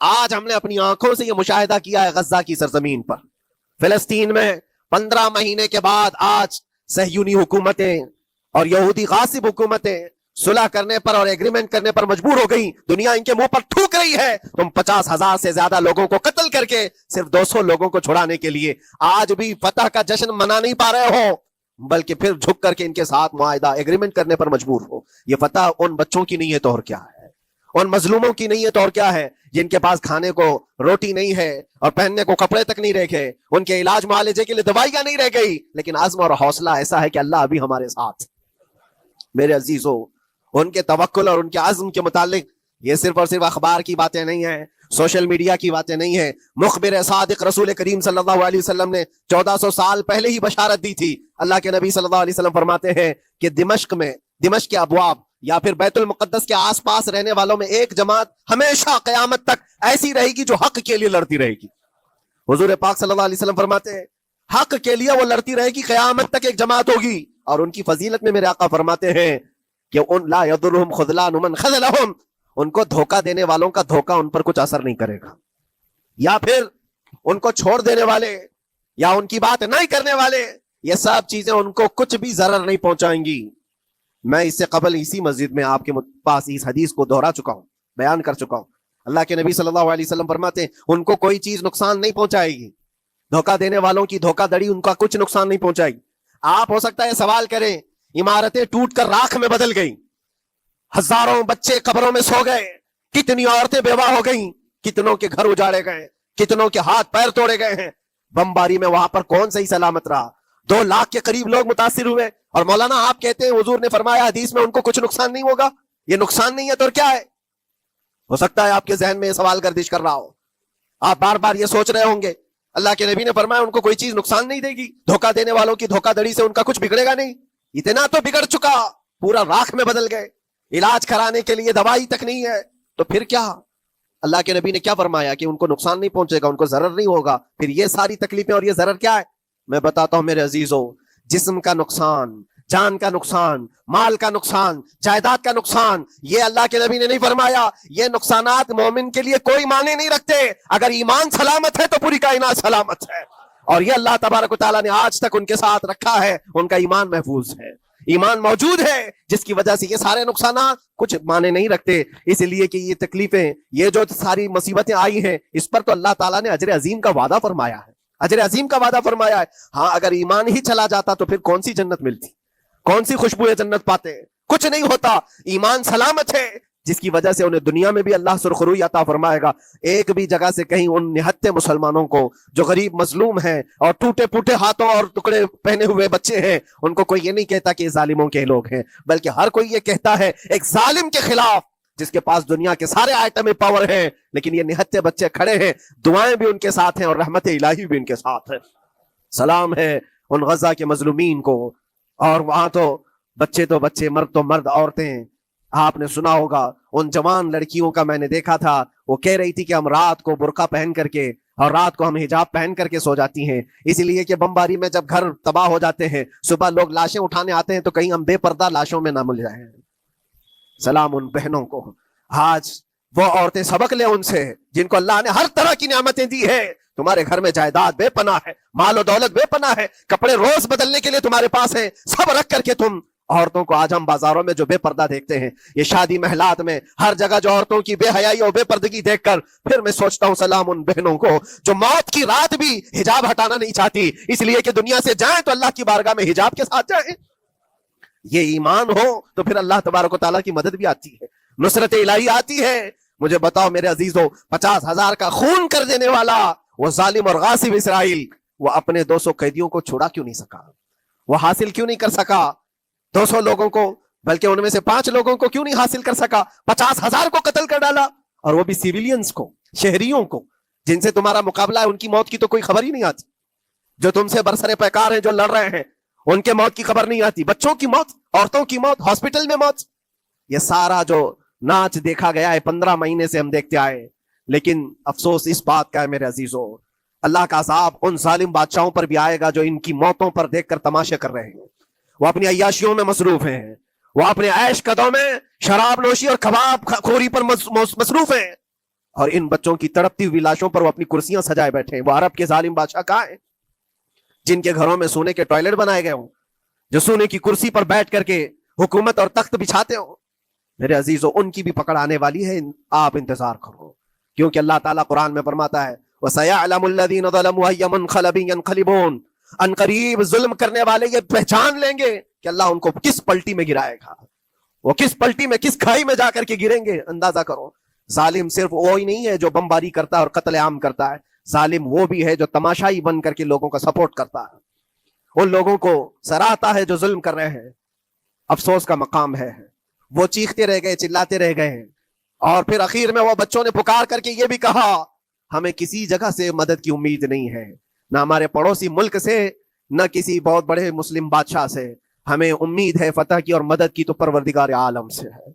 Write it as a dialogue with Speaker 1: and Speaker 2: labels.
Speaker 1: آج ہم نے اپنی آنکھوں سے یہ مشاہدہ کیا ہے غزہ کی سرزمین پر، فلسطین میں 15 مہینے کے بعد آج صہیونی حکومتیں اور یہودی غاصب حکومتیں صلح کرنے پر اور ایگریمنٹ کرنے پر مجبور ہو گئی. دنیا ان کے منہ پر تھوک رہی ہے. تم 50,000 سے زیادہ لوگوں کو قتل کر کے صرف 200 لوگوں کو چھڑانے کے لیے آج بھی فتح کا جشن منا نہیں پا رہے ہو، بلکہ پھر جھک کر کے ان کے ساتھ معاہدہ ایگریمنٹ کرنے پر مجبور ہو. یہ فتح ان بچوں کی نہیں ہے تو اور کیا ہے، ان مظلوموں کی نہیں ہے تو اور کیا ہے، جن کے پاس کھانے کو روٹی نہیں ہے اور پہننے کو کپڑے تک نہیں رکھے، ان کے علاج معالجے کے لیے دوائیاں نہیں رہ گئی، لیکن عزم اور حوصلہ ایسا ہے کہ اللہ ابھی ہمارے ساتھ. میرے عزیزو، ان کے توکل اور ان کے عزم کے متعلق یہ صرف اور صرف اخبار کی باتیں نہیں ہیں، سوشل میڈیا کی باتیں نہیں ہیں. مخبر صادق رسول کریم صلی اللہ علیہ وسلم نے 1400 سال پہلے ہی بشارت دی تھی. اللہ کے نبی صلی اللہ علیہ وسلم فرماتے ہیں کہ دمشق کے ابواب یا پھر بیت المقدس کے آس پاس رہنے والوں میں ایک جماعت ہمیشہ قیامت تک ایسی رہے گی جو حق کے لیے لڑتی رہے گی. حضور پاک صلی اللہ علیہ وسلم فرماتے ہیں حق کے لیے وہ لڑتی رہے گی، قیامت تک ایک جماعت ہوگی. اور ان کی فضیلت میں میرے آقا فرماتے ہیں کہ ان لا یضرهم خذلان من خذلهم، ان کو دھوکہ دینے والوں کا دھوکہ ان پر کچھ اثر نہیں کرے گا، یا پھر ان کو چھوڑ دینے والے یا ان کی بات نہیں کرنے والے، یہ سب چیزیں ان کو کچھ بھی ضرر نہیں پہنچائیں گی. میں اس سے قبل اسی مسجد میں آپ کے پاس اس حدیث کو دہرا چکا ہوں، بیان کر چکا ہوں. اللہ کے نبی صلی اللہ علیہ وسلم فرماتے ہیں ان کو کوئی چیز نقصان نہیں پہنچائے گی، دھوکہ دینے والوں کی دھوکہ دڑی ان کا کچھ نقصان نہیں پہنچائے گی. آپ ہو سکتا ہے سوال کریں، عمارتیں ٹوٹ کر راکھ میں بدل گئیں، ہزاروں بچے قبروں میں سو گئے، کتنی عورتیں بیوہ ہو گئیں، کتنوں کے گھر اجاڑے گئے، کتنوں کے ہاتھ پیر توڑے گئے ہیں، بمباری میں وہاں پر کون صحیح سلامت رہا؟ 2 لاکھ کے قریب لوگ متاثر ہوئے، اور مولانا آپ کہتے ہیں حضور نے فرمایا حدیث میں ان کو کچھ نقصان نہیں ہوگا. یہ نقصان نہیں ہے تو کیا ہے؟ ہو سکتا ہے آپ کے ذہن میں یہ سوال گردش کر رہا ہو، آپ بار بار یہ سوچ رہے ہوں گے اللہ کے نبی نے فرمایا ان کو کوئی چیز نقصان نہیں دے گی، دھوکہ دینے والوں کی دھوکہ دڑی سے ان کا کچھ بگڑے گا نہیں. اتنا تو بگڑ چکا، پورا راکھ میں بدل گئے، علاج کرانے کے لیے دوائی تک نہیں ہے، تو پھر کیا؟ اللہ کے نبی نے کیا فرمایا کہ ان کو نقصان نہیں پہنچے گا، ان کو ضرر نہیں ہوگا. پھر یہ ساری تکلیفیں اور یہ ضرر کیا ہے؟ میں بتاتا ہوں میرے عزیزو، جسم کا نقصان، جان کا نقصان، مال کا نقصان، جائیداد کا نقصان، یہ اللہ کے نبی نے نہیں فرمایا. یہ نقصانات مومن کے لیے کوئی معنی نہیں رکھتے. اگر ایمان سلامت ہے تو پوری کائنات سلامت ہے، اور یہ اللہ تبارک و تعالیٰ نے آج تک ان کے ساتھ رکھا ہے. ان کا ایمان محفوظ ہے، ایمان موجود ہے، جس کی وجہ سے یہ سارے نقصانات کچھ معنی نہیں رکھتے. اس لیے کہ یہ تکلیفیں، یہ جو ساری مصیبتیں آئی ہیں، اس پر تو اللہ تعالیٰ نے اجر عظیم کا وعدہ فرمایا ہے، اجر عظیم کا وعدہ فرمایا ہے. ہاں اگر ایمان ہی چلا جاتا تو پھر کون سی جنت ملتی، کون سی خوشبو جنت پاتے؟ کچھ نہیں ہوتا. ایمان سلامت ہے، جس کی وجہ سے انہیں دنیا میں بھی اللہ سرخروئی عطا فرمائے گا. ایک بھی جگہ سے کہیں ان نہتے مسلمانوں کو جو غریب مظلوم ہیں اور ٹوٹے پھوٹے ہاتھوں اور ٹکڑے پہنے ہوئے بچے ہیں، ان کو کوئی یہ نہیں کہتا کہ یہ ظالموں کے لوگ ہیں، بلکہ ہر کوئی یہ کہتا ہے ایک ظالم کے خلاف جس کے پاس دنیا کے سارے آئٹم پاور ہیں، لیکن یہ نہتے بچے کھڑے ہیں، دعائیں بھی ان کے ساتھ ہیں اور رحمت الہی بھی ان کے ساتھ ہے. سلام ہے ان غزہ کے مظلومین کو. اور وہاں تو بچے، مرد تو مرد، عورتیں. آپ نے سنا ہوگا ان جوان لڑکیوں کا، میں نے دیکھا تھا، وہ کہہ رہی تھی کہ ہم رات کو برقع پہن کر کے اور رات کو ہم حجاب پہن کر کے سو جاتی ہیں، اس لیے کہ بمباری میں جب گھر تباہ ہو جاتے ہیں، صبح لوگ لاشیں اٹھانے آتے ہیں تو کہیں ہم بے پردہ لاشوں میں نہ مل جائیں. سلام ان بہنوں کو. آج وہ عورتیں سبق لیں ان سے جن کو اللہ نے ہر طرح کی نعمتیں دی ہے. تمہارے گھر میں جائیداد بے پناہ ہے، مال و دولت بے پناہ ہے، کپڑے روز بدلنے کے لیے تمہارے پاس ہیں، سب رکھ کر کے تم عورتوں کو، آج ہم بازاروں میں جو بے پردہ دیکھتے ہیں، یہ شادی محلات میں ہر جگہ جو عورتوں کی بے حیائی اور بے پردگی دیکھ کر پھر میں سوچتا ہوں سلام ان بہنوں کو جو موت کی رات بھی حجاب ہٹانا نہیں چاہتی، اس لیے کہ دنیا سے جائیں تو اللہ کی بارگاہ میں حجاب کے ساتھ جائیں. یہ ایمان ہو تو پھر اللہ تبارک و تعالیٰ کی مدد بھی آتی ہے، نصرت الہی آتی ہے. مجھے بتاؤ میرے عزیزو، 50,000 کا خون کر دینے والا وہ ظالم اور غاصب اسرائیل، وہ اپنے 200 قیدیوں کو چھڑا کیوں نہیں سکا؟ وہ حاصل کیوں نہیں کر سکا 200 لوگوں کو؟ بلکہ ان میں سے 5 لوگوں کو کیوں نہیں حاصل کر سکا؟ 50,000 کو قتل کر ڈالا، اور وہ بھی سیویلینز کو، شہریوں کو، جن سے تمہارا مقابلہ ہے. ان کی موت کی تو کوئی خبر ہی نہیں آتی. جو تم سے برسر پیکار ہیں، جو لڑ رہے ہیں، ان کے موت کی خبر نہیں آتی. بچوں کی موت، عورتوں کی موت، ہاسپٹل میں موت، یہ سارا جو ناچ دیکھا گیا ہے 15 مہینے سے ہم دیکھتے آئے. لیکن افسوس اس بات کا ہے میرے عزیزو، اللہ کا عذاب ان ظالم بادشاہوں پر بھی آئے گا جو ان کی موتوں پر دیکھ کر تماشے کر رہے ہیں. وہ اپنی عیاشیوں میں مصروف ہیں، وہ اپنے عیش قدوں میں شراب نوشی اور کباب خوری پر مصروف ہیں. اور ان بچوں کی تڑپتی ہوئی لاشوں پر وہ اپنی کرسیاں سجائے بیٹھے ہیں. وہ عرب کے ظالم بادشاہ کہاں ہیں جن کے گھروں میں سونے کے ٹوائلٹ بنائے گئے ہوں, جو سونے کی کرسی پر بیٹھ کر کے حکومت اور تخت بچھاتے ہوں؟ میرے عزیزو, ان کی بھی پکڑ آنے والی ہے, آپ انتظار کرو, کیونکہ اللہ تعالیٰ قرآن میں فرماتا ہے وَسَيَعْلَمُ الَّذِينَ ظَلَمُوا أَيَّ مُنْقَلَبٍ يَنْقَلِبُونَ, ان قریب ظلم کرنے والے یہ پہچان لیں گے کہ اللہ ان کو کس پلٹی میں گرائے گا, وہ کس پلٹی میں, کس کھائی میں جا کر کے گریں گے. اندازہ کرو, ظالم صرف وہی نہیں ہے جو بمباری کرتا ہے اور قتل عام کرتا ہے, ظالم وہ بھی ہے جو تماشائی بن کر کے لوگوں کا سپورٹ کرتا ہے, ان لوگوں کو سراہتا ہے جو ظلم کر رہے ہیں. افسوس کا مقام ہے, وہ چیختے رہ گئے, چلاتے رہ گئے, اور پھر اخیر میں وہ بچوں نے پکار کر کے یہ بھی کہا ہمیں کسی جگہ سے مدد کی امید نہیں ہے, نہ ہمارے پڑوسی ملک سے, نہ کسی بہت بڑے مسلم بادشاہ سے, ہمیں امید ہے فتح کی اور مدد کی تو پروردگار عالم سے ہے.